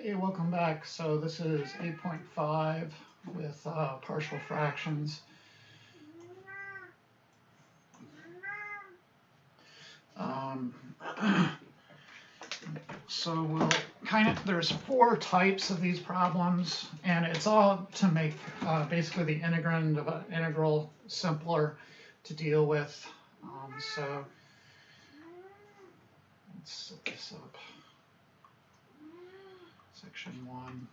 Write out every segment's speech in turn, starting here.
Hey, welcome back. So this is 8.5 with partial fractions. Um, so we'll there's 4 types of these problems, and it's all to make basically the integrand of an integral simpler to deal with. So let's set this up. Section 1.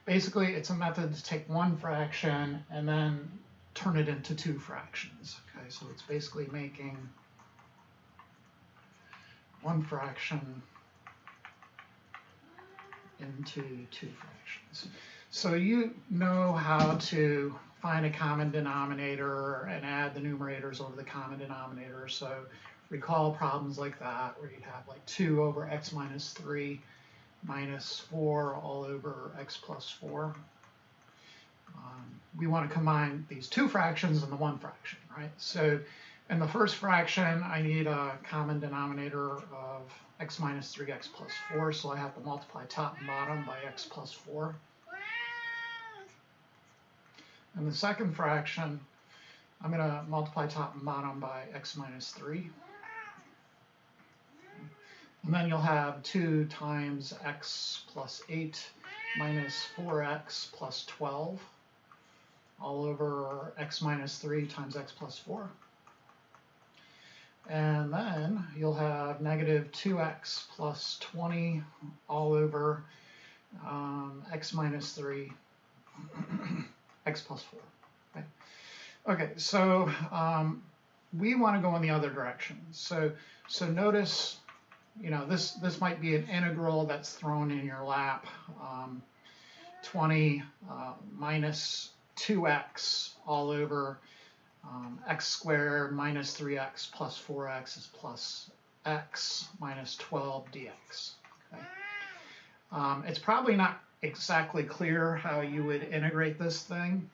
Basically, it's a method to take one fraction and then turn it into 2 fractions. Okay, so it's basically making one fraction into 2 fractions. So you know how to find a common denominator and add the numerators over the common denominator. So recall problems like that where you'd have like 2 over x minus 3 minus 4 all over x plus 4. We want to combine these 2 fractions into 1 fraction, right? So in the first fraction, I need a common denominator of x minus 3x plus 4, so I have to multiply top and bottom by x plus 4. In the second fraction, I'm going to multiply top and bottom by x minus 3. And then you'll have 2 times x plus 8 minus 4x plus 12 all over x minus 3 times x plus 4. And then you'll have negative 2x plus 20 all over x minus 3 x plus 4. Okay, so we want to go in the other direction. So notice, you know, this might be an integral that's thrown in your lap. 20 minus 2x all over x squared minus 3x plus 4x is plus x minus 12 dx. Okay. It's probably not exactly clear how you would integrate this thing,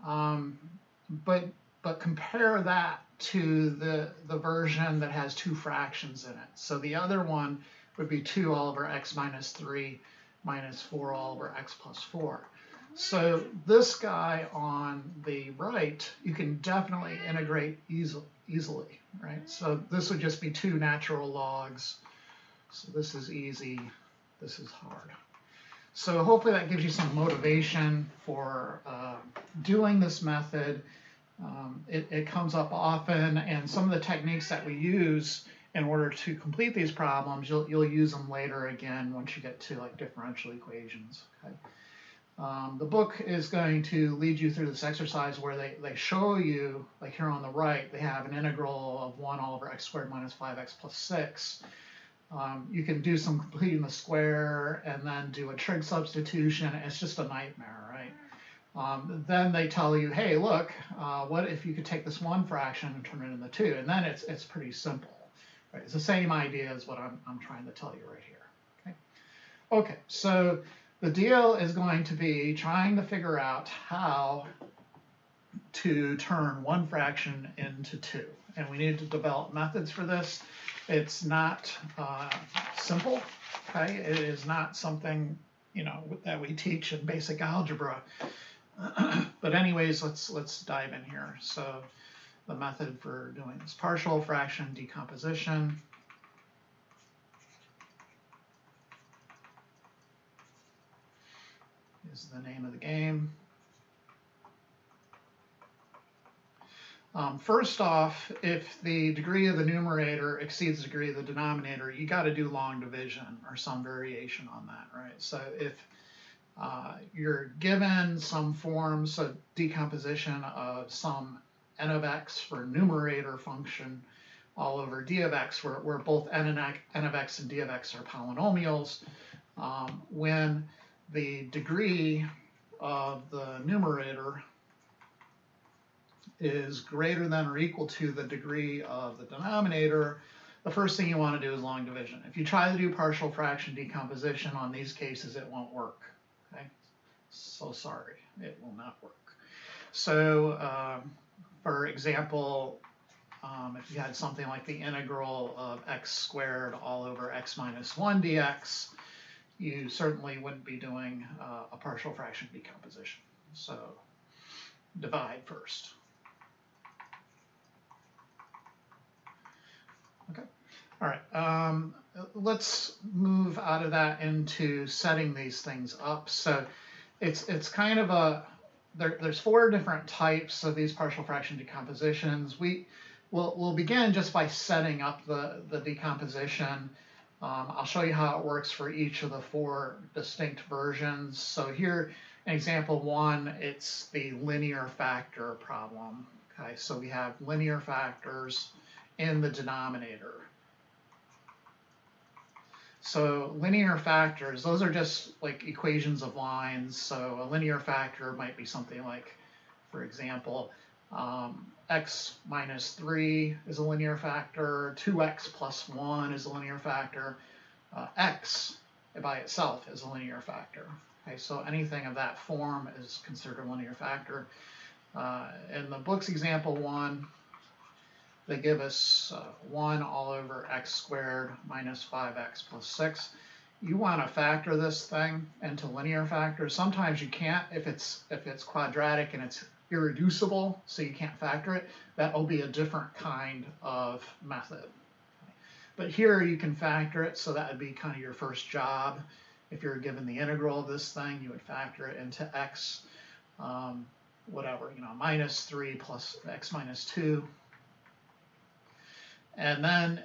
but compare that to the version that has 2 fractions in it. So the other one would be 2 all over x minus 3 minus 4 all over x plus 4. So this guy on the right, you can definitely integrate easily, right? So this would just be 2 natural logs. So this is easy, this is hard. So hopefully that gives you some motivation for doing this method. It comes up often, and some of the techniques that we use in order to complete these problems, you'll use them later again once you get to like differential equations. Okay. The book is going to lead you through this exercise where they show you, like here on the right, they have an integral of 1 all over x squared minus 5x plus 6. You can do some completing the square and then do a trig substitution. It's just a nightmare, right? Then they tell you, hey, look, what if you could take this 1 fraction and turn it into 2? And then it's pretty simple. Right? It's the same idea as what I'm trying to tell you right here. Okay, so the deal is going to be trying to figure out how to turn 1 fraction into 2. And we need to develop methods for this. It's not simple, okay? It is not something, you know, that we teach in basic algebra. But anyways, let's dive in here. So the method for doing this partial fraction decomposition. Is the name of the game. First off, if the degree of the numerator exceeds the degree of the denominator, you got to do long division or some variation on that, right? So if you're given some forms of decomposition of some n of x for numerator function all over d of x, where both n of x and d of x are polynomials, when the degree of the numerator is greater than or equal to the degree of the denominator, the first thing you want to do is long division. If you try to do partial fraction decomposition on these cases, it won't work. Okay, so sorry, it will not work. So for example, if you had something like the integral of x squared all over x minus 1 dx, you certainly wouldn't be doing a partial fraction decomposition. So divide first. Okay. All right. Let's move out of that into setting these things up. So it's kind of a there's 4 different types of these partial fraction decompositions. We'll begin just by setting up the decomposition. I'll show you how it works for each of the 4 distinct versions. So here, in example 1, it's the linear factor problem. Okay, so we have linear factors in the denominator. So linear factors, those are just like equations of lines. So a linear factor might be something like, for example, x minus 3 is a linear factor, 2x plus 1 is a linear factor, x by itself is a linear factor. Okay, so anything of that form is considered a linear factor. In the book's example 1, they give us 1 all over x squared minus 5x plus 6. You want to factor this thing into linear factors. Sometimes you can't if it's quadratic and it's irreducible, so you can't factor it. That will be a different kind of method. But here you can factor it, so that would be kind of your first job. If you're given the integral of this thing, you would factor it into x, whatever, minus 3 plus x minus 2. And then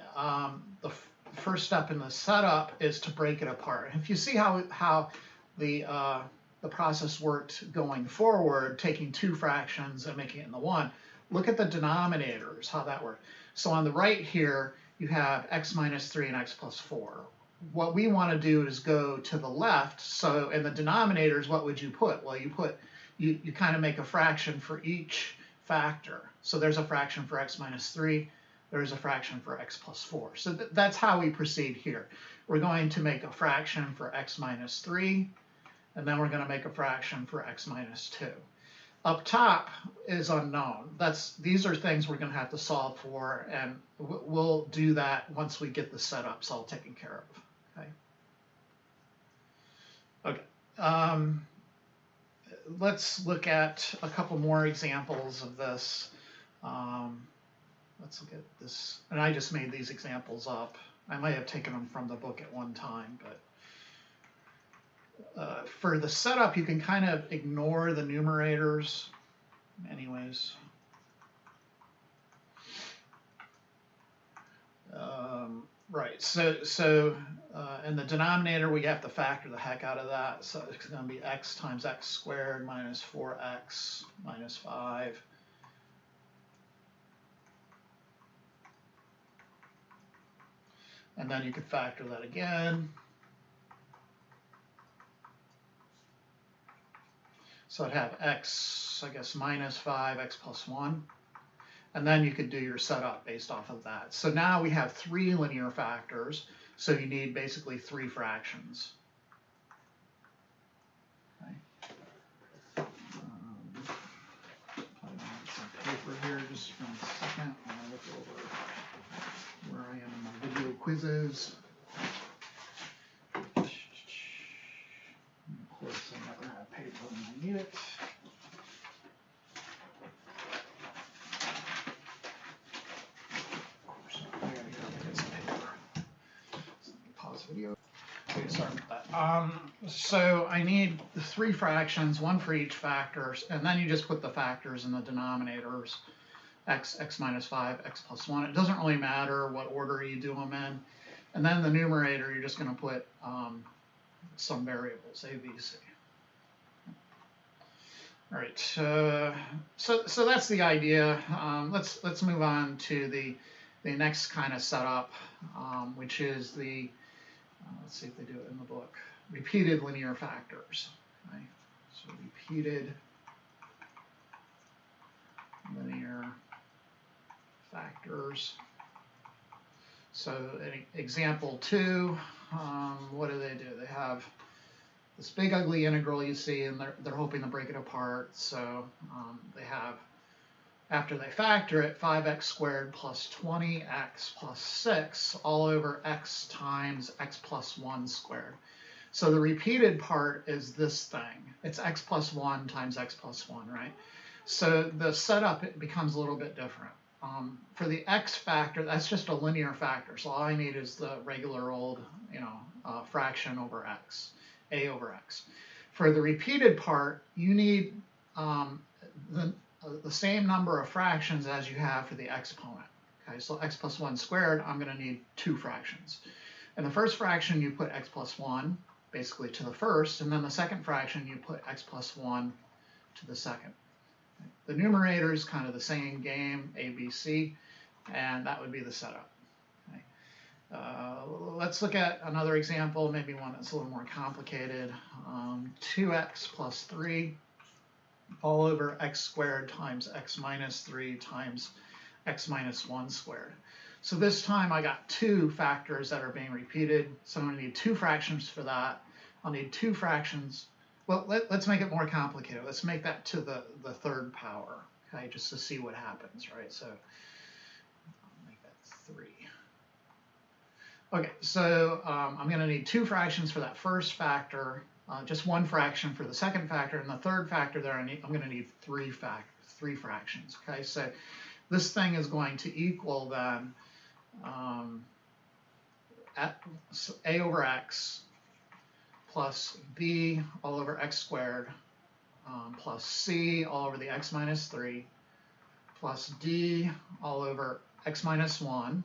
the first step in the setup is to break it apart. If you see how the process worked going forward, taking 2 fractions and making it into 1, look at the denominators, how that worked. So on the right here, you have x minus 3 and x plus 4. What we want to do is go to the left. So in the denominators, what would you put? Well, you kind of make a fraction for each factor. So there's a fraction for x minus 3. There's a fraction for x plus 4. So that's how we proceed here. We're going to make a fraction for x minus 3, and then we're going to make a fraction for x minus 2. Up top is unknown. These are things we're going to have to solve for, and we'll do that once we get the setups all taken care of. Okay. Let's look at a couple more examples of this. Let's look at this, and I just made these examples up. I might have taken them from the book at one time, but for the setup, you can kind of ignore the numerators anyways. Right, so in the denominator, we have to factor the heck out of that. So it's going to be x times x squared minus 4x minus 5. And then you could factor that again. So I'd have x, I guess, minus 5, x plus 1. And then you could do your setup based off of that. So now we have 3 linear factors. So you need basically 3 fractions. Okay. I need some paper here just for a second. I'm going to look over where I am in my video quizzes. Of course, I never have paper when I need it. Of course, I gotta go get some paper. So let me pause the video. Okay, sorry about that. So I need 3 fractions, 1 for each factor, and then you just put the factors in the denominators. X minus 5, x plus 1. It doesn't really matter what order you do them in. And then the numerator, you're just going to put some variables, a, b, c. All right, so that's the idea. Let's move on to the next kind of setup, which is the, let's see if they do it in the book, repeated linear factors. Okay? So repeated linear factors. So in example 2, what do? They have this big ugly integral you see, and they're hoping to break it apart. So they have, after they factor it, 5x squared plus 20x plus 6 all over x times x plus 1 squared. So the repeated part is this thing. It's x plus 1 times x plus 1, right? So the setup it becomes a little bit different. For the x factor, that's just a linear factor. So all I need is the regular old, fraction over x, a over x. For the repeated part, you need the same number of fractions as you have for the exponent. Okay, so x plus 1 squared, I'm going to need 2 fractions. In the first fraction, you put x plus 1 basically to the first, and then the second fraction, you put x plus 1 to the second. The numerator is kind of the same game, a, b, c, and that would be the setup. Okay. Let's look at another example, maybe one that's a little more complicated. 2x plus 3 all over x squared times x minus 3 times x minus 1 squared. So this time I got 2 factors that are being repeated, so I'm going to need 2 fractions for that. I'll need 2 fractions. Well, let's make it more complicated. Let's make that to the third power, okay, just to see what happens, right? So I'll make that 3. Okay, so I'm going to need 2 fractions for that first factor, just 1 fraction for the second factor, and the third factor there I'm going to need 3 fractions, okay? So this thing is going to equal then a over x plus b all over x squared plus c all over the x minus 3 plus d all over x minus 1,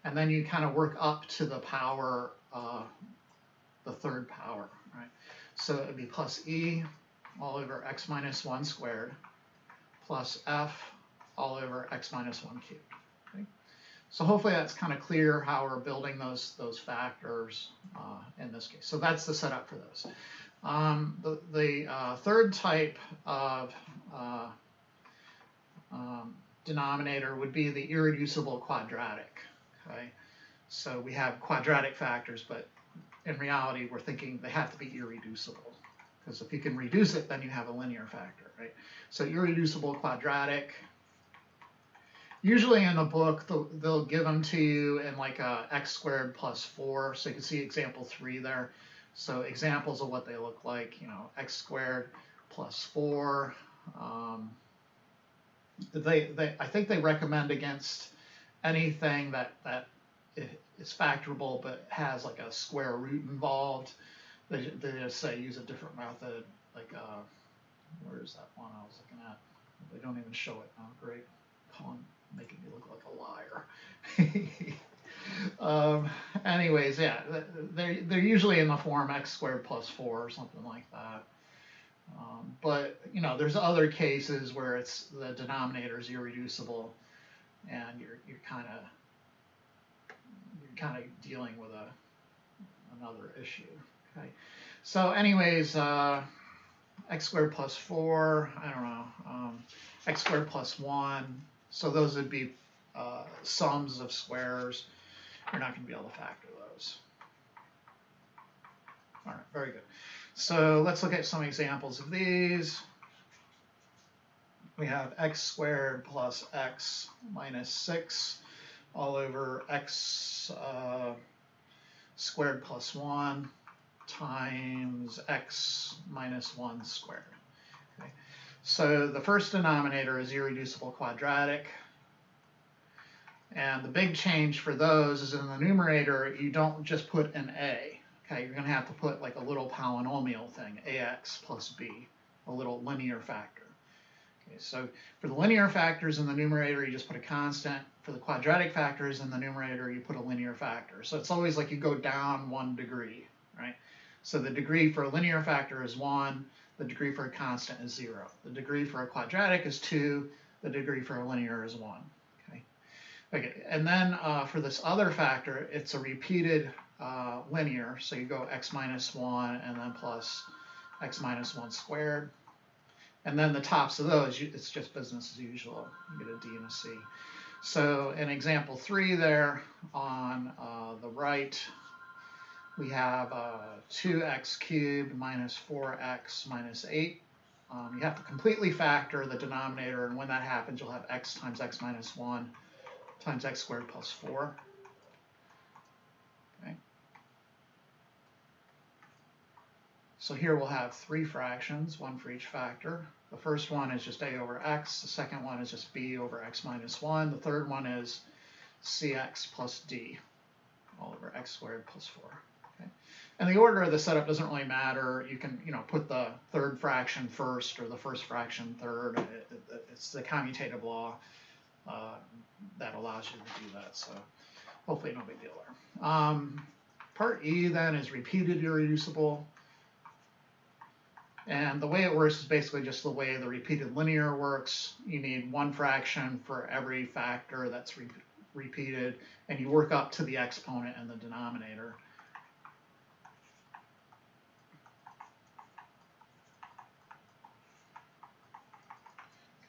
and then you kind of work up to the power, the third power, right? So it would be plus e all over x minus 1 squared plus f all over x minus 1 cubed. Okay? So hopefully that's kind of clear how we're building those factors in this case. So that's the setup for those. The third type of denominator would be the irreducible quadratic. Okay, so we have quadratic factors, but in reality we're thinking they have to be irreducible, because if you can reduce it, then you have a linear factor, right? So irreducible quadratic. Usually in the book, they'll give them to you in like a x squared plus 4. So you can see example 3 there. So examples of what they look like, x squared plus 4. I think they recommend against anything that is factorable but has like a square root involved. They just say use a different method. Like, where's that one I was looking at? They don't even show it now. Great. Making me look like a liar. Anyways, yeah, they're usually in the form x squared plus 4 or something like that. But there's other cases where it's the denominator is irreducible, and you're kind of dealing with another issue. Okay. So, anyways, x squared plus 4. I don't know. X squared plus 1. So those would be sums of squares. You're not going to be able to factor those. All right, very good. So let's look at some examples of these. We have x squared plus x minus 6 all over x squared plus 1 times x minus 1 squared. Okay. So the first denominator is irreducible quadratic, and the big change for those is in the numerator you don't just put an a. Okay, you're going to have to put like a little polynomial thing, ax plus b, a little linear factor. Okay, so for the linear factors in the numerator you just put a constant. For the quadratic factors in the numerator you put a linear factor. So it's always like you go down 1 degree, right? So the degree for a linear factor is 1. The degree for a constant is 0. The degree for a quadratic is 2. The degree for a linear is 1. Okay, and then for this other factor, it's a repeated linear. So you go x minus 1 and then plus x minus 1 squared. And then the tops of those, it's just business as usual. You get a d and a c. So in example 3 there on the right, we have 2x cubed minus 4x minus 8. You have to completely factor the denominator, and when that happens, you'll have x times x minus 1 times x squared plus 4. Okay. So here we'll have three fractions, one for each factor. The first one is just a over x. The second one is just b over x minus 1. The third one is cx plus d all over x squared plus 4. Okay? And the order of the setup doesn't really matter. You can, put the third fraction first or the first fraction third. It's the commutative law that allows you to do that. So hopefully no big deal there. Part E then is repeated irreducible. And the way it works is basically just the way the repeated linear works. You need one fraction for every factor that's repeated, and you work up to the exponent in the denominator.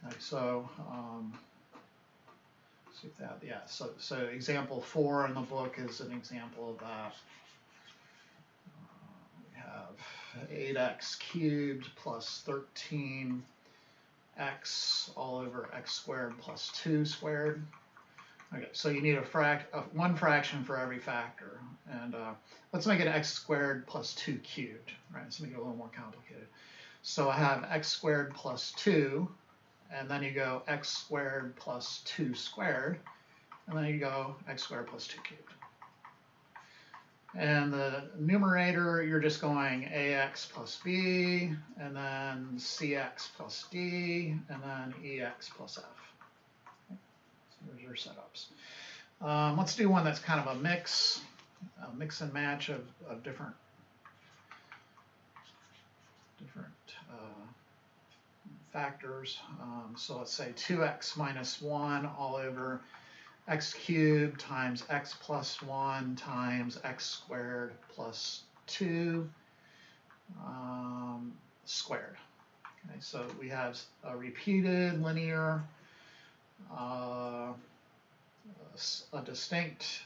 Okay, so see if that, yeah. So example 4 in the book is an example of that. We have 8x cubed plus 13x all over x squared plus 2 squared. Okay, so you need one fraction for every factor, and let's make it x squared plus 2 cubed. Right, let's make it a little more complicated. So I have x squared plus 2, and then you go x squared plus 2 squared, and then you go x squared plus 2 cubed. And the numerator, you're just going ax plus b, and then cx plus d, and then ex plus f. Okay. So there's your setups. Let's do one that's kind of a mix and match of different factors. So let's say 2x minus 1 all over x cubed times x plus 1 times x squared plus 2 squared. Okay, so we have a repeated linear, a distinct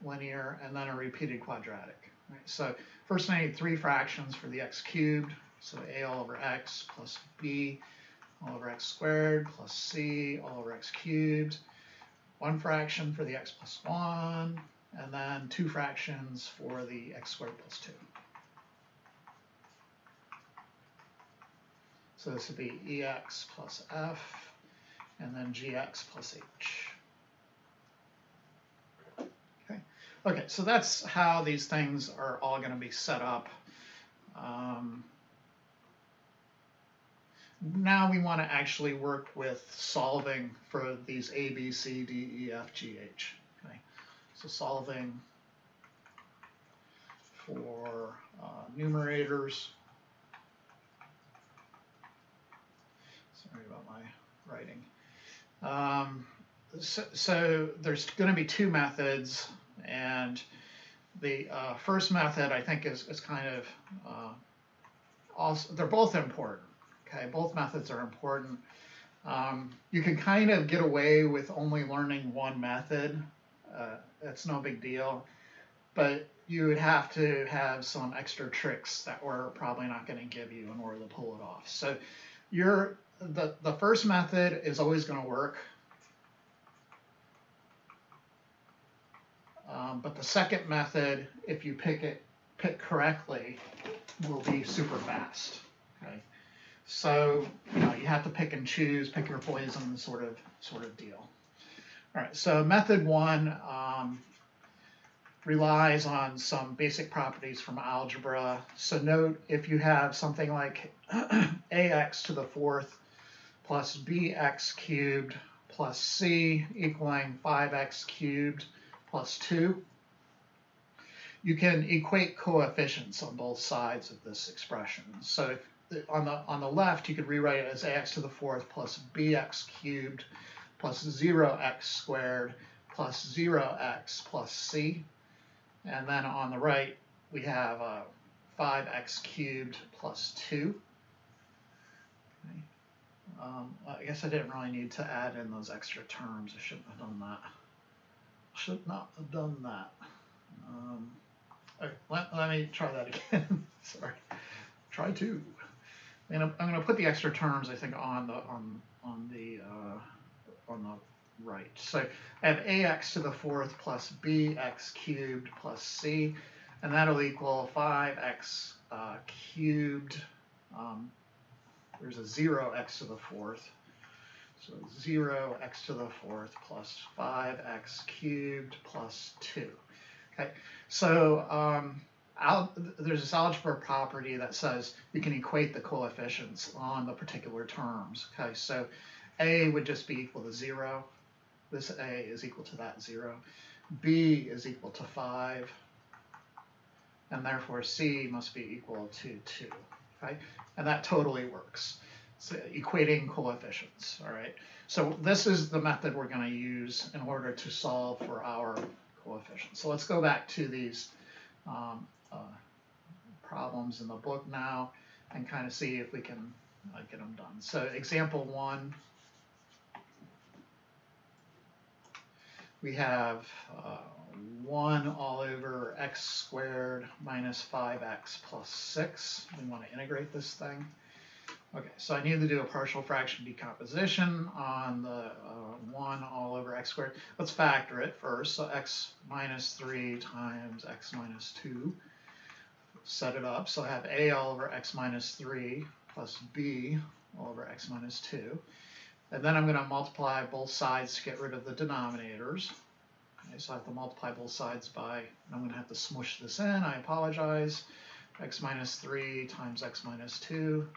linear, and then a repeated quadratic. Right? So first I need three fractions for the x cubed. So a all over x plus b all over x squared plus c all over x cubed. One fraction for the x plus 1, and then two fractions for the x squared plus 2. So this would be ex plus f, and then gx plus h. Okay, so that's how these things are all going to be set up. Now we want to actually work with solving for these a, b, c, d, e, f, g, h. Okay, so solving for numerators. Sorry about my writing. So there's going to be two methods, and the first method I think is kind of also, they're both important. Okay, both methods are important. You can kind of get away with only learning one method. That's no big deal, but you would have to have some extra tricks that we're probably not going to give you in order to pull it off. So the first method is always going to work. But the second method, if you pick correctly, will be super fast. Okay, so you have to pick and choose, pick your poison, sort of deal. All right, so method one relies on some basic properties from algebra. So note, if you have something like ax to the fourth plus bx cubed plus c equaling 5x cubed plus 2, you can equate coefficients on both sides of this expression. So if, on the left, you could rewrite it as ax to the fourth plus bx cubed plus 0x squared plus 0x plus c. And then on the right, we have 5x cubed plus 2. Okay. I guess I didn't really need to add in those extra terms. I shouldn't have done that. Should not have done that. Okay, let me try that again. Sorry. Try two. And I'm going to put the extra terms, I think, on the right. So I have ax to the fourth plus bx cubed plus c. and that'll equal 5x cubed. There's a 0x to the fourth. So 0x to the fourth plus 5x cubed plus 2. Okay, so there's this algebra property that says you can equate the coefficients on the particular terms. Okay, so a would just be equal to 0. This a is equal to that 0. B is equal to 5. And therefore C must be equal to 2. Okay, and that totally works. So equating coefficients. All right. So this is the method we're going to use in order to solve for our coefficients. So let's go back to these problems in the book now and kind of see if we can get them done. So example 1, we have 1 all over x squared minus 5x plus 6. We want to integrate this thing. Okay, so I need to do a partial fraction decomposition on the 1 all over x squared. Let's factor it first. So x minus 3 times x minus 2. Set it up. So I have a all over x minus 3 plus b all over x minus 2. And then I'm going to multiply both sides to get rid of the denominators. Okay, so I have to multiply both sides by, I'm going to have to smush this in. I apologize. X minus 3 times x minus 2.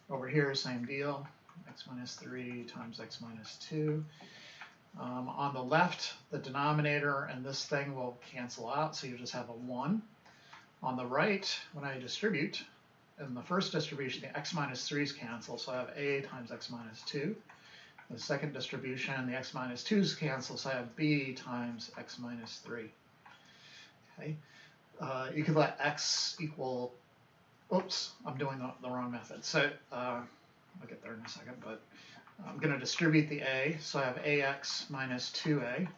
Over here, same deal. X minus 3 times x minus 2. On the left, the denominator and this thing will cancel out, so you just have a 1. On the right, when I distribute, in the first distribution, the x minus 3's cancel, so I have a times x minus 2. The second distribution, the x minus 2's cancel, so I have b times x minus 3. Okay. You could let x equal, oops, I'm doing the wrong method. So I'll get there in a second, but I'm going to distribute the a, so I have ax minus 2a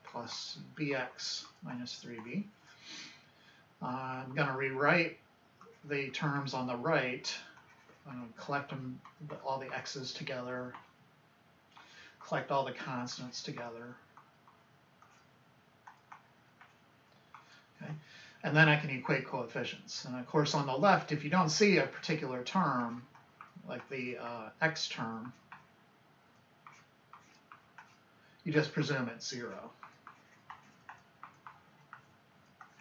plus bx minus 3b. I'm going to rewrite the terms on the right, collect them, all the x's together, collect all the constants together. Okay. And then I can equate coefficients. And of course on the left, if you don't see a particular term, like the x term, you just presume it's 0.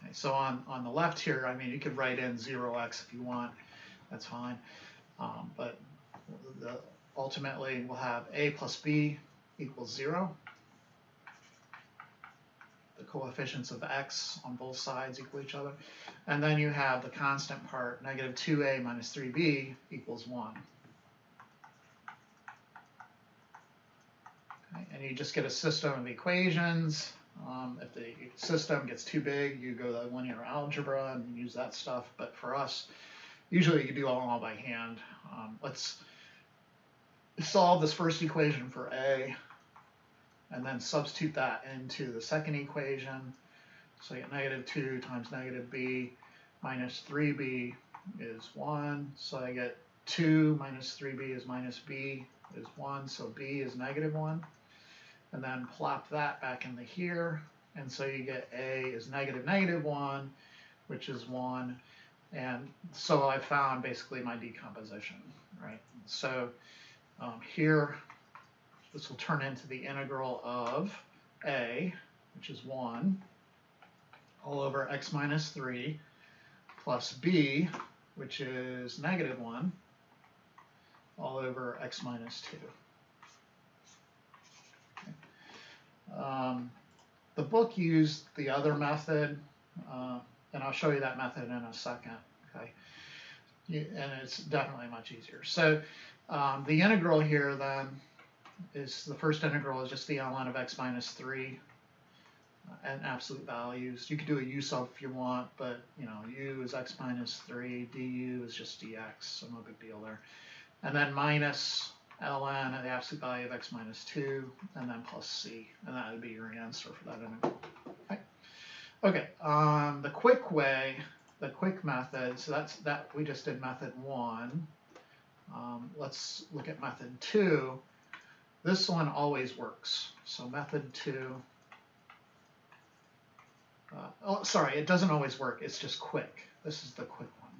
Okay, so on the left here, I mean, you could write in 0x if you want. That's fine. But ultimately, we'll have a plus b equals 0. The coefficients of x on both sides equal each other. And then you have the constant part, negative 2a minus 3b equals 1. Okay, and you just get a system of equations. If the system gets too big, you go to linear algebra and use that stuff. But for us, usually you can do it all by hand. Let's solve this first equation for a, and then substitute that into the second equation. So you get negative 2 times negative b minus 3b is 1. So I get 2 minus 3b is minus b is 1. So b is negative 1. And then plop that back into here. And so you get a is negative negative 1, which is 1. And so I found basically my decomposition, right? So here, this will turn into the integral of a, which is 1, all over x minus 3, plus b, which is negative 1, all over x minus 2. Okay. The book used the other method, and I'll show you that method in a second. Okay, and it's definitely much easier. So the integral here then is, the first integral is just the ln of x minus 3 and absolute values. You could do a u sub if you want, but you know, u is x minus 3, du is just dx, so no big deal there. And then minus ln of the absolute value of x minus 2, and then plus c, and that would be your answer for that integral. Okay. Okay. The quick way, the quick method. So that we just did method 1. Let's look at method 2. This one always works. So method 2. oh, sorry, it doesn't always work. It's just quick. This is the quick one.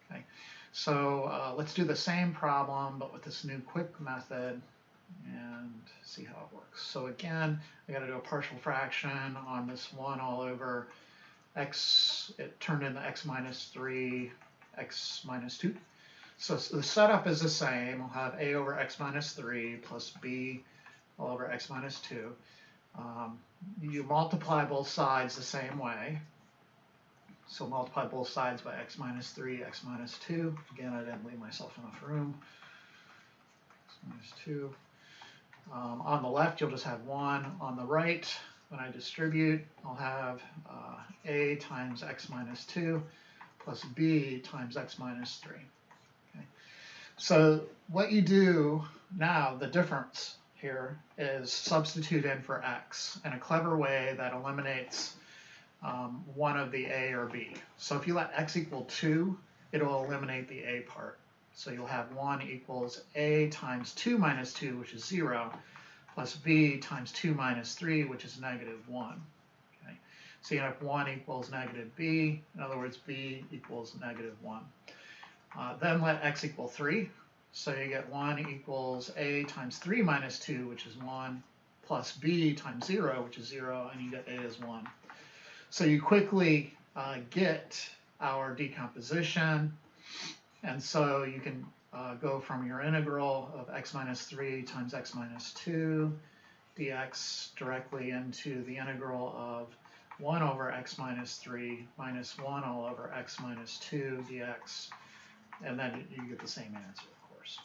Okay, so let's do the same problem, but with this new quick method and see how it works. So again, I got to do a partial fraction on this 1 all over x. It turned into x minus 3, x minus 2. So the setup is the same. We'll have a over x minus 3 plus b all over x minus 2. You multiply both sides the same way. So multiply both sides by x minus 3, x minus 2. Again, I didn't leave myself enough room. X minus 2. On the left, you'll just have 1. On the right, when I distribute, I'll have a times x minus 2 plus b times x minus 3. Okay. So what you do now, the difference here is substitute in for x in a clever way that eliminates one of the a or b. So if you let x equal 2, it'll eliminate the a part. So you'll have 1 equals a times 2 minus 2, which is 0, plus b times 2 minus 3, which is negative 1. Okay. So you have 1 equals negative b. In other words, b equals negative 1. Then let x equal 3. So you get 1 equals a times 3 minus 2, which is 1, plus b times 0, which is 0, and you get a as 1. So you quickly get our decomposition, and so you can go from your integral of x minus 3 times x minus 2 dx directly into the integral of 1 over x minus 3 minus 1 all over x minus 2 dx, and then you get the same answer, of course.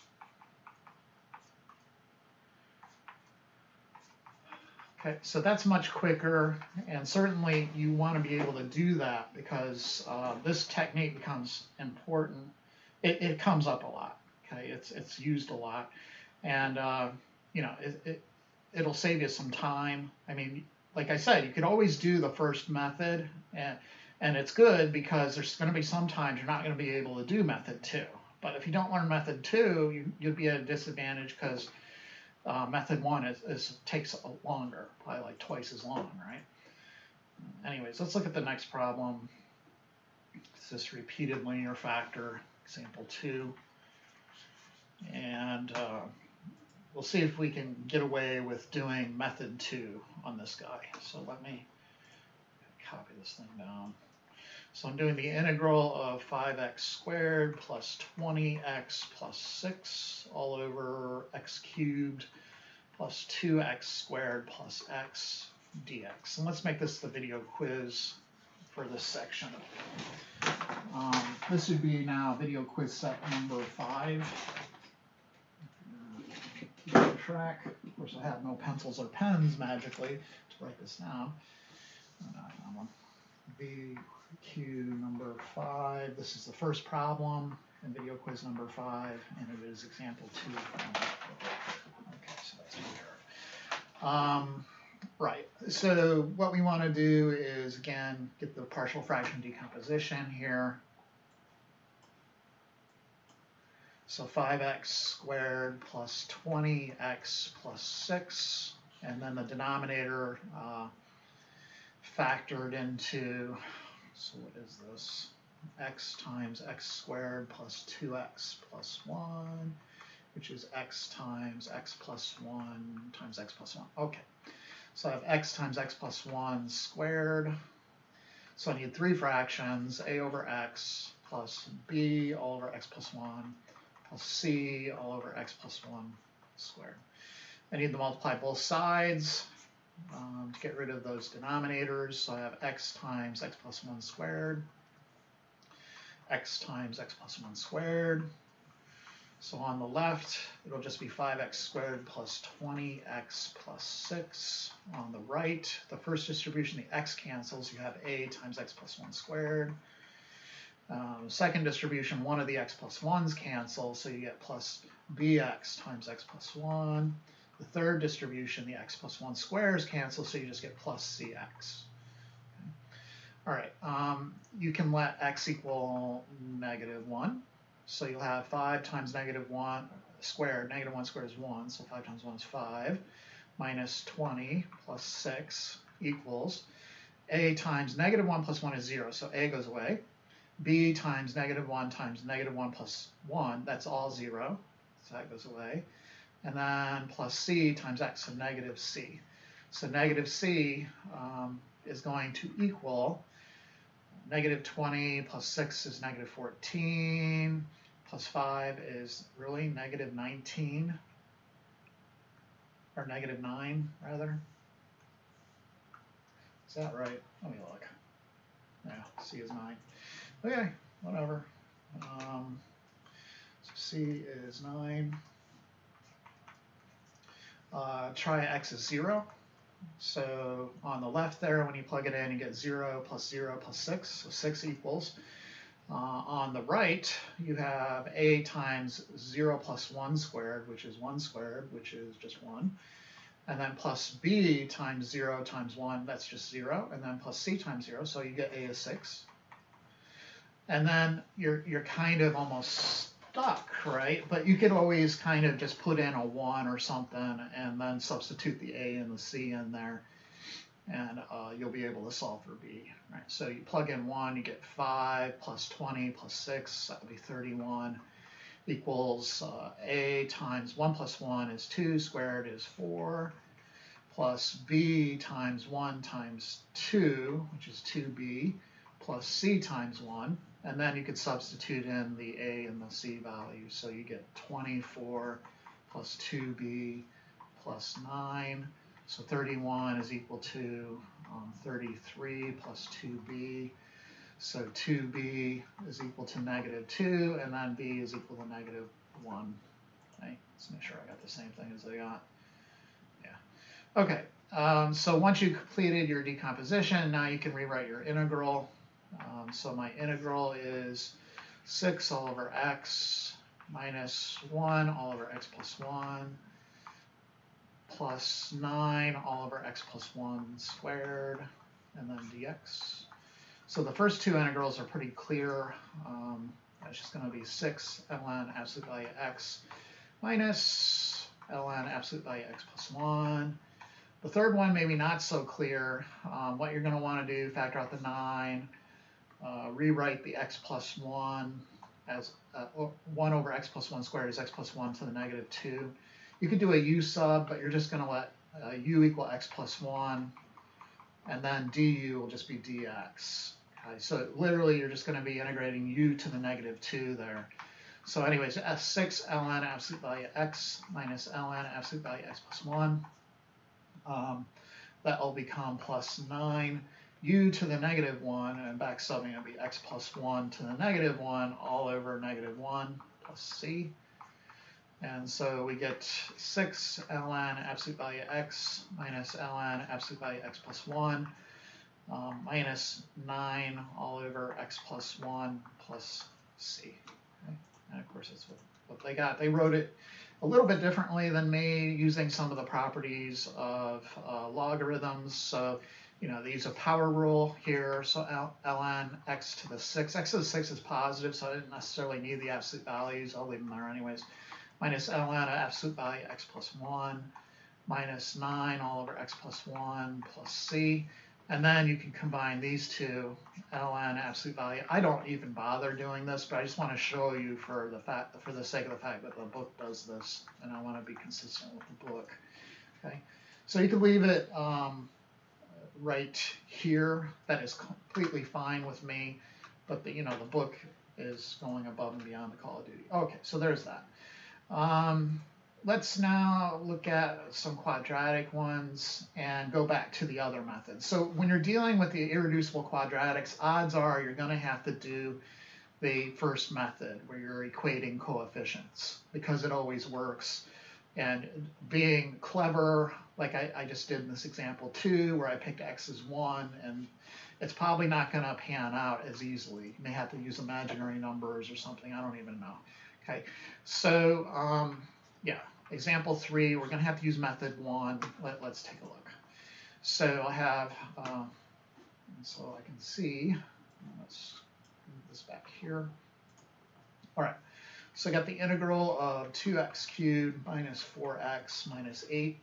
Okay, so that's much quicker, and certainly you want to be able to do that because this technique becomes important. It comes up a lot. Okay, it's used a lot, and you know it'll save you some time. I mean, like I said, you could always do the first method, and it's good because there's going to be some times you're not going to be able to do method 2. But if you don't learn method 2, you'd be at a disadvantage because method 1 takes longer, probably like twice as long, right? Anyways, let's look at the next problem. It's this repeated linear factor, example 2. And we'll see if we can get away with doing method 2 on this guy. So let me copy this thing down. So I'm doing the integral of 5x squared plus 20x plus 6 all over x cubed plus 2x squared plus x dx. And let's make this the video quiz for this section. This would be now video quiz set number 5. Keep track. Of course, I have no pencils or pens magically to write this down. VQ number 5. This is the first problem in video quiz number 5, and it is example 2. Okay, so that's here. Right. So what we want to do is again get the partial fraction decomposition here. So 5x squared plus 20x plus 6, and then the denominator factored into, so what is this? X times x squared plus 2x plus 1, which is x times x plus 1 times x plus 1. Okay, so I have x times x plus 1 squared. So I need 3 fractions, a over x plus b all over x plus 1 plus c all over x plus 1 squared. I need to multiply both sides to get rid of those denominators. So I have x times x plus 1 squared, x times x plus 1 squared. So on the left, it'll just be 5x squared plus 20x plus 6. On the right, the first distribution, the x cancels. You have a times x plus 1 squared. Second distribution, one of the x plus 1's cancel, so you get plus bx times x plus 1. The third distribution, the x plus 1 squares cancel, so you just get plus cx. Okay. All right, you can let x equal negative 1. So you'll have 5 times negative 1 squared. Negative 1 squared is 1, so 5 times 1 is 5. Minus 20 plus 6 equals. a times negative 1 plus 1 is 0, so a goes away. B times negative 1 times negative 1 plus 1, that's all 0, so that goes away. And then plus c times x, so negative c. So negative c is going to equal negative 20 plus 6 is negative 14, plus 5 is really negative 19, or negative 9, rather. Is that right? Let me look. Yeah, c is 9. Okay, whatever. So c is 9. Try x is 0. So on the left there, when you plug it in, you get 0 plus 6, so 6 equals. On the right, you have a times 0 plus 1 squared, which is 1 squared, which is just 1. And then plus b times 0 times 1, that's just 0. And then plus c times 0, so you get a is 6. And then you're kind of almost stuck, right? But you could always kind of just put in a 1 or something and then substitute the a and the c in there, and you'll be able to solve for b, right? So you plug in 1, you get 5 plus 20 plus 6, that would be 31, equals a times 1 plus 1 is 2 squared is 4, plus b times 1 times 2, which is 2b, plus c times 1. And then you could substitute in the a and the c values. So you get 24 plus 2b plus 9. So 31 is equal to 33 plus 2b. So 2b is equal to negative 2, and then b is equal to negative 1. Okay, let's make sure I got the same thing as I got. Yeah. Okay, so once you completed your decomposition, now you can rewrite your integral. So my integral is 6 all over x minus 1 all over x plus 1 plus 9 all over x plus 1 squared, and then dx. So the first two integrals are pretty clear. That's just going to be 6 ln absolute value x minus ln absolute value x plus 1. The third one maybe not so clear. What you're going to want to do, factor out the 9, rewrite the x plus 1 as 1 over x plus 1 squared is x plus 1 to the negative 2. You could do a u sub, but you're just going to let u equal x plus 1, and then du will just be dx. Okay, so literally you're just going to be integrating u to the negative 2 there. So anyways, 6 ln absolute value x minus ln absolute value x plus 1. That will become plus 9 u to the negative 1, and back subbing it will be x plus 1 to the negative 1 all over negative 1 plus c. And so we get 6 ln absolute value x minus ln absolute value x plus 1 minus 9 all over x plus 1 plus c. Okay? And of course that's what they got. They wrote it a little bit differently than me, using some of the properties of logarithms. So, you know, they use a power rule here. So ln x to the 6. X to the 6 is positive, so I didn't necessarily need the absolute values. I'll leave them there anyways. Minus ln absolute value x plus 1 minus 9 all over x plus 1 plus c. And then you can combine these two, ln absolute value. I don't even bother doing this, but I just want to show you for the sake of the fact that the book does this, and I want to be consistent with the book. Okay, so you can leave it right here. That is completely fine with me, but the book is going above and beyond the Call of Duty. Okay, so there's that. Let's now look at some quadratic ones and go back to the other methods. So when you're dealing with the irreducible quadratics, odds are you're going to have to do the first method where you're equating coefficients, because it always works. And being clever, like I just did in this example too, where I picked x as 1, and it's probably not going to pan out as easily. You may have to use imaginary numbers or something. I don't even know. Okay, so yeah, example 3, we're going to have to use method 1. Let's take a look. So I have, so I can see, let's move this back here. All right, so I got the integral of 2x cubed minus 4x minus 8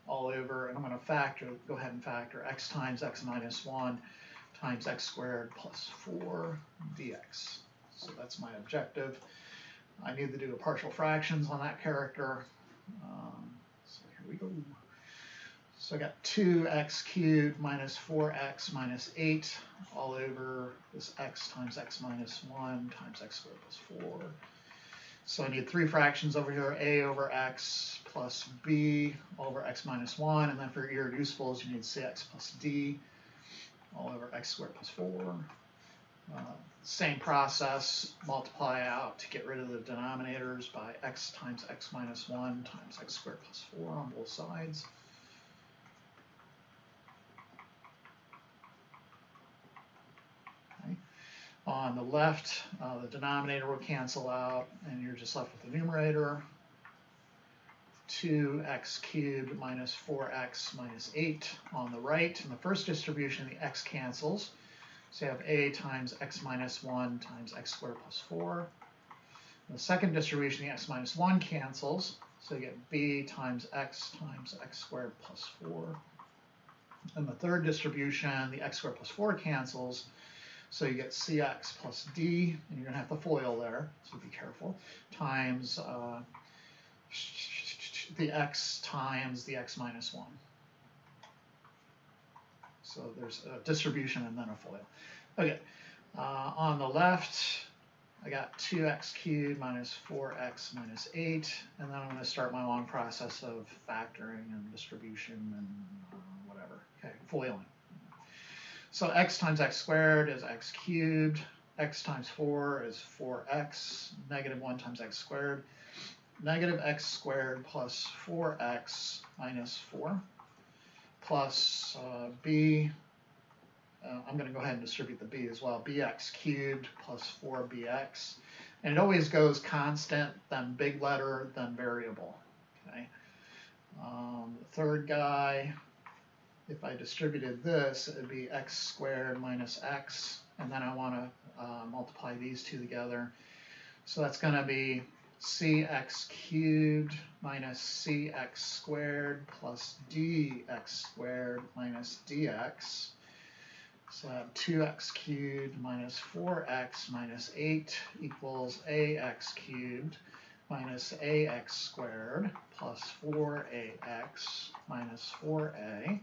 all over, and I'm going to factor, go ahead and factor x times x minus 1 times x squared plus 4 dx. So that's my objective. I need to do a partial fractions on that character. So here we go. So I got 2x cubed minus 4x minus 8 all over this x times x minus 1 times x squared plus 4. So I need three fractions over here, a over x plus b all over x minus 1. And then for irreducibles, you need cx plus d all over x squared plus 4. Same process, multiply out to get rid of the denominators by x times x minus 1 times x squared plus 4 on both sides. Okay. On the left, the denominator will cancel out, and you're just left with the numerator. 2x cubed minus 4x minus 8 on the right. In the first distribution, the x cancels. So you have a times x minus 1 times x squared plus 4. In the second distribution, the x minus 1 cancels. So you get b times x squared plus 4. In the third distribution, the x squared plus 4 cancels. So you get cx plus d, and you're going to have the FOIL there, so be careful, times the x times the x minus 1. So there's a distribution and then a FOIL. Okay, on the left, I got 2x cubed minus 4x minus 8, and then I'm going to start my long process of factoring and distribution and whatever. Okay, FOILing. So x times x squared is x cubed, x times 4 is 4x, negative 1 times x squared, negative x squared plus 4x minus 4, plus b, I'm going to go ahead and distribute the b as well, bx cubed plus 4bx, and it always goes constant, then big letter, then variable. Okay. The third guy, if I distributed this, it would be x squared minus x, and then I want to multiply these two together. So that's going to be cx cubed minus cx squared plus dx squared minus dx. So I have 2x cubed minus 4x minus 8 equals ax cubed minus ax squared plus 4ax minus 4a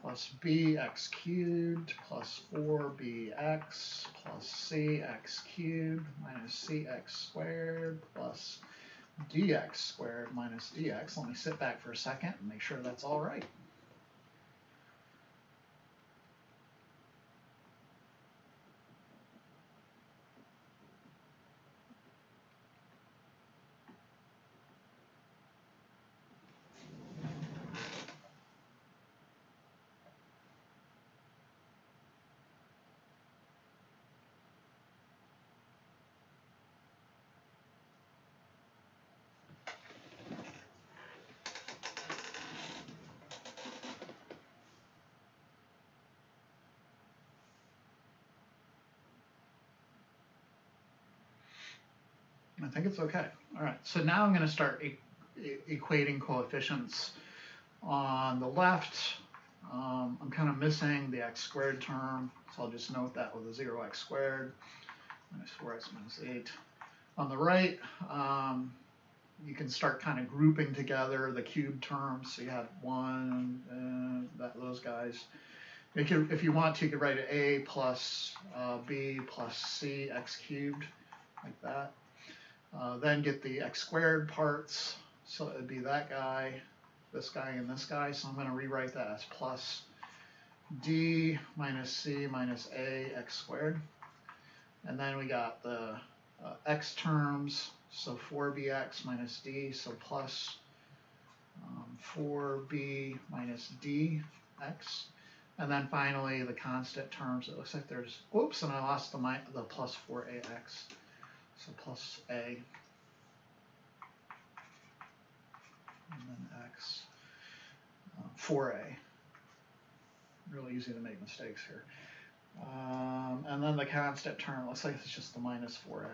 plus bx cubed plus 4bx plus cx cubed minus cx squared plus dx squared minus dx. Let me sit back for a second and make sure that's all right. I think it's okay. All right, so now I'm going to start equating coefficients. On the left, I'm kind of missing the x squared term, so I'll just note that with a 0x squared minus 4x minus 8. On the right, you can start kind of grouping together the cube terms. So you have those guys. If you want to, you could write a plus b plus c x cubed, like that. Then get the x squared parts, so it would be that guy, this guy, and this guy. So I'm going to rewrite that as plus d minus c minus a x squared. And then we got the x terms, so 4bx minus d, so plus 4b minus dx. And then finally the constant terms. It looks like there's, oops, and I lost the plus 4ax. So plus a, and then x, 4a. Really easy to make mistakes here. And then the constant term, looks like it's just the minus 4a.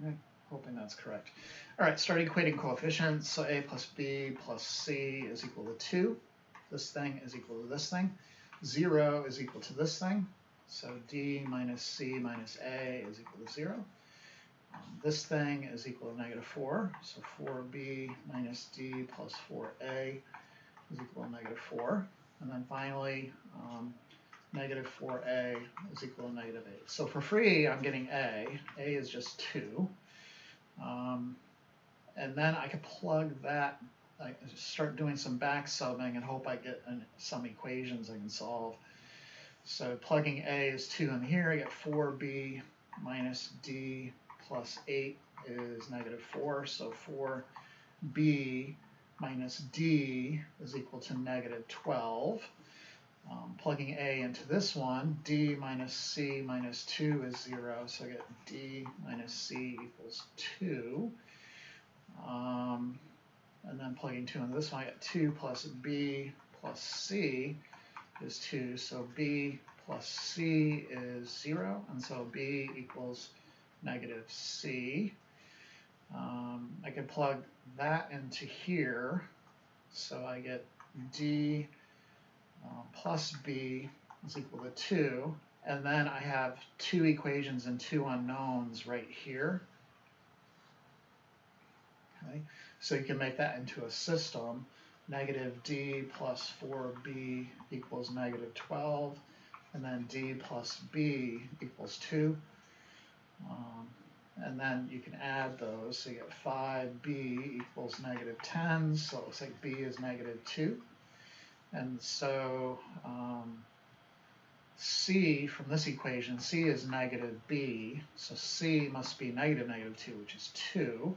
Okay. hoping that's correct. All right, start equating coefficients. So a plus b plus c is equal to 2. This thing is equal to this thing. 0 is equal to this thing. So d minus c minus a is equal to 0. This thing is equal to negative 4. So 4b minus d plus 4a is equal to negative 4. And then finally, negative 4a is equal to negative 8. So for free, I'm getting a. A is just 2. And then I could plug that, I start doing some back subbing and hope I get some equations I can solve. So plugging a is 2 in here, I get 4b minus d plus 8 is negative 4. So 4b minus d is equal to negative 12. Plugging a into this one, d minus c minus 2 is 0, so I get d minus c equals 2. And then plugging 2 into this one, I get 2 plus b plus c is 2, so b plus c is 0, and so b equals negative c. I can plug that into here, so I get d plus b is equal to 2, and then I have 2 equations and 2 unknowns right here. Okay, so you can make that into a system. Negative d plus 4b equals negative 12, and then d plus b equals 2. And then you can add those, so you get 5b equals negative 10, so it looks like b is negative 2. And so c from this equation, c is negative b, so c must be negative negative 2, which is 2.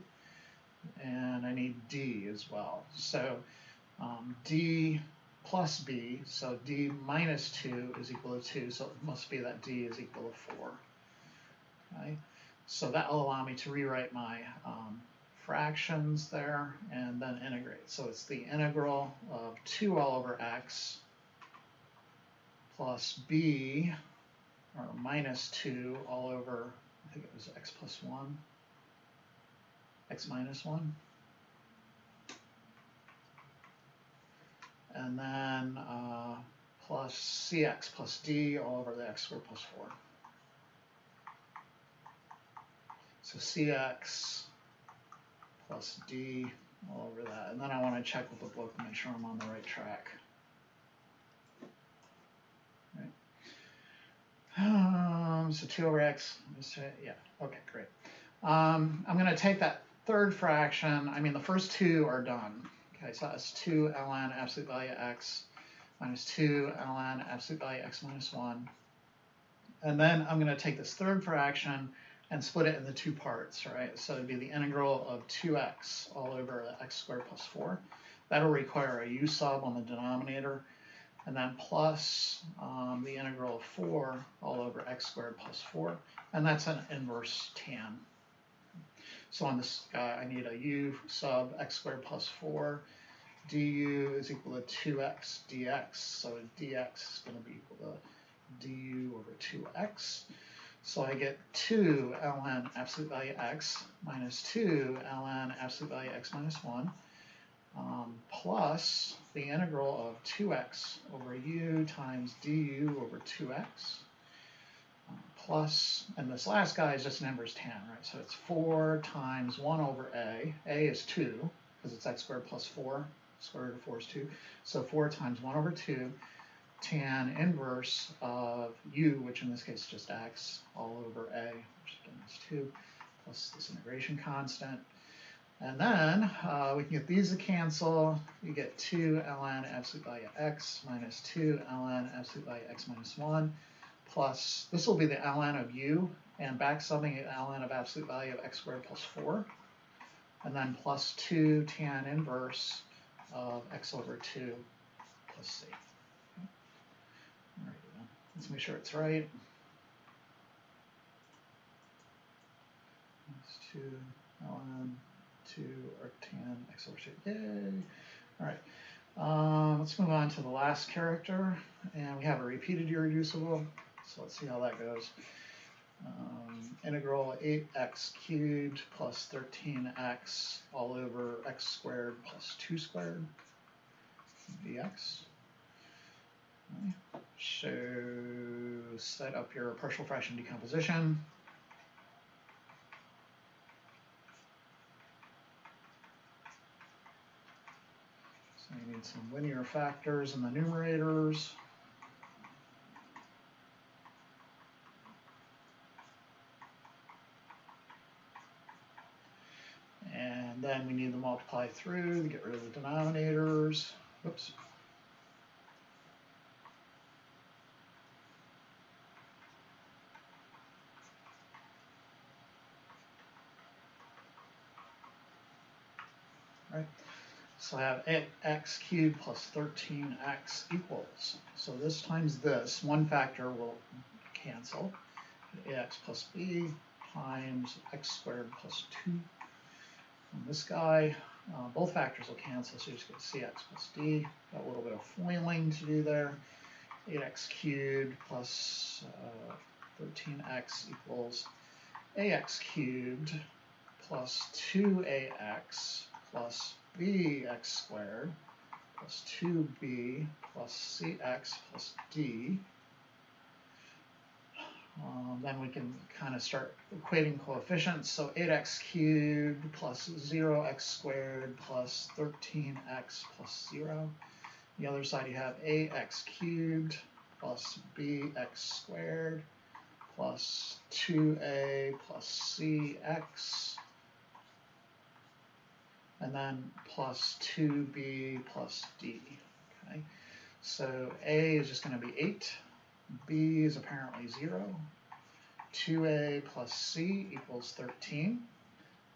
And I need d as well. So d plus b, so d minus 2 is equal to 2, so it must be that d is equal to 4. Okay? So that will allow me to rewrite my fractions there and then integrate. So it's the integral of 2 all over x plus b, or minus 2 all over, I think it was x plus 1, x minus 1. And then plus cx plus d all over the x squared plus 4. So cx plus d all over that. And then I want to check with the book to make sure I'm on the right track. Right. So 2 over x, yeah, okay, great. I'm going to take that third fraction, I mean the first 2 are done. Okay, so that's 2 ln absolute value x minus 2 ln absolute value x minus 1. And then I'm going to take this third fraction and split it into 2 parts, right? So it'd be the integral of 2x all over x squared plus 4. That'll require a u sub on the denominator. And then plus the integral of 4 all over x squared plus 4. And that's an inverse tan. So on this guy, I need a u sub x squared plus 4. Du is equal to 2x dx. So dx is going to be equal to du over 2x. So I get 2 ln absolute value x minus 2 ln absolute value x minus 1 plus the integral of 2x over u times du over 2x plus, and this last guy is just an inverse tan, right? So it's 4 times 1 over a. A is 2, because it's x squared plus 4. Square root of 4 is 2. So 4 times 1 over 2 tan inverse of u, which in this case is just x, all over a, which again is 2, plus this integration constant. And then we can get these to cancel. You get 2 ln absolute value x minus 2 ln absolute value x minus 1, plus this will be the ln of u, and back subbing it ln of absolute value of x squared plus 4, and then plus 2 tan inverse of x over 2 plus c. Okay. All right, let's make sure it's right. That's 2 ln 2 arctan x over 2. Yay! All right. Let's move on to the last character, and we have a repeated irreducible. So let's see how that goes. Integral 8x cubed plus 13x all over x squared plus 2 squared dx. Okay. So set up your partial fraction decomposition. So you need some linear factors in the numerators. And then we need to multiply through to get rid of the denominators. Whoops. Right. So I have x cubed plus 13x equals. So this times this, one factor will cancel. Ax plus b times x squared plus 2. And this guy, both factors will cancel, so you just get cx plus d. Got a little bit of foiling to do there. 8x cubed plus 13x equals ax cubed plus 2ax plus bx squared plus 2b plus cx plus d. Then we can kind of start equating coefficients. So 8x cubed plus 0x squared plus 13x plus 0. The other side you have ax cubed plus bx squared plus 2a plus cx, and then plus 2b plus d. Okay, so a is just going to be 8, b is apparently 0, 2a plus c equals 13,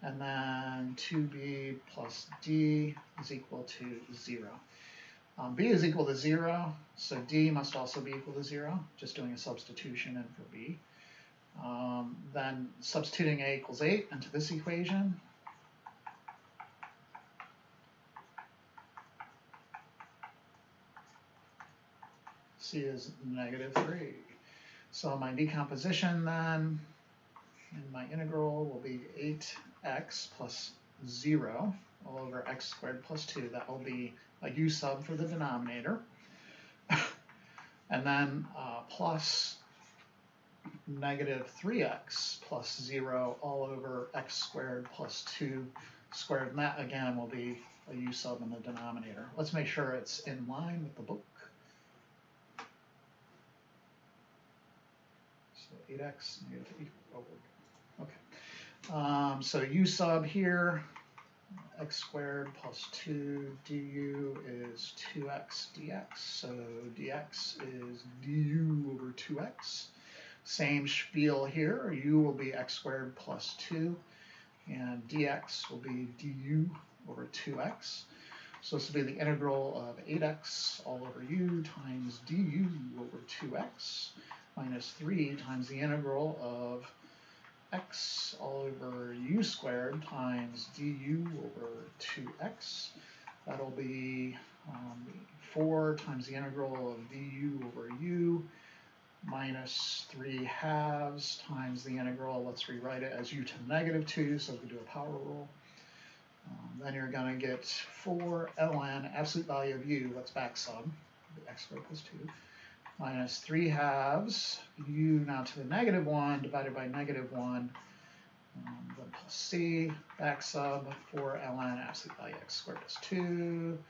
and then 2b plus d is equal to 0. B is equal to 0, so d must also be equal to 0, just doing a substitution in for b. Then substituting a equals 8 into this equation. C is -3. So my decomposition then, and my integral will be 8x plus 0 all over x squared plus 2. That will be a u sub for the denominator. And then plus -3x plus 0 all over x squared plus 2 squared. And that again will be a u sub in the denominator. Let's make sure it's in line with the book. So 8x -8. Oh, okay. So u sub here, x squared plus 2 du is 2x dx. So dx is du over 2x. Same spiel here. U will be x squared plus 2, and dx will be du over 2x. So this will be the integral of 8x all over u times du over 2x minus 3 times the integral of x all over u squared times du over 2x. That'll be 4 times the integral of du over u minus 3/2 times the integral. Let's rewrite it as u to the -2, so we can do a power rule. Then you're going to get 4 ln, absolute value of u, let's back sub, x squared plus 2, minus 3/2 u now to the -1 divided by -1, then plus c, back sub 4 ln absolute value x squared plus 2,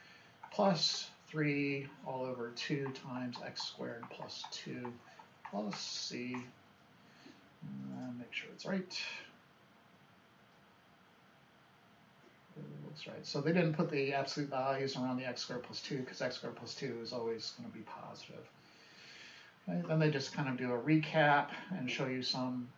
plus 3 all over 2 times x squared plus 2 plus c. And make sure it's right. It looks right. So they didn't put the absolute values around the x squared plus 2 because x squared plus 2 is always going to be positive. Okay, then they just kind of do a recap and show you some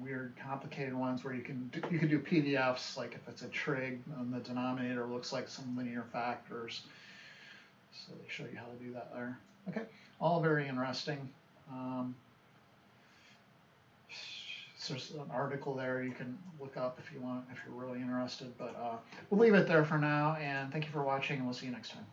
weird complicated ones where you can do PDFs, like if it's a trig and the denominator looks like some linear factors. So they show you how to do that there. Okay, all very interesting. So there's an article there you can look up if you want, if you're really interested. But we'll leave it there for now, and thank you for watching, and we'll see you next time.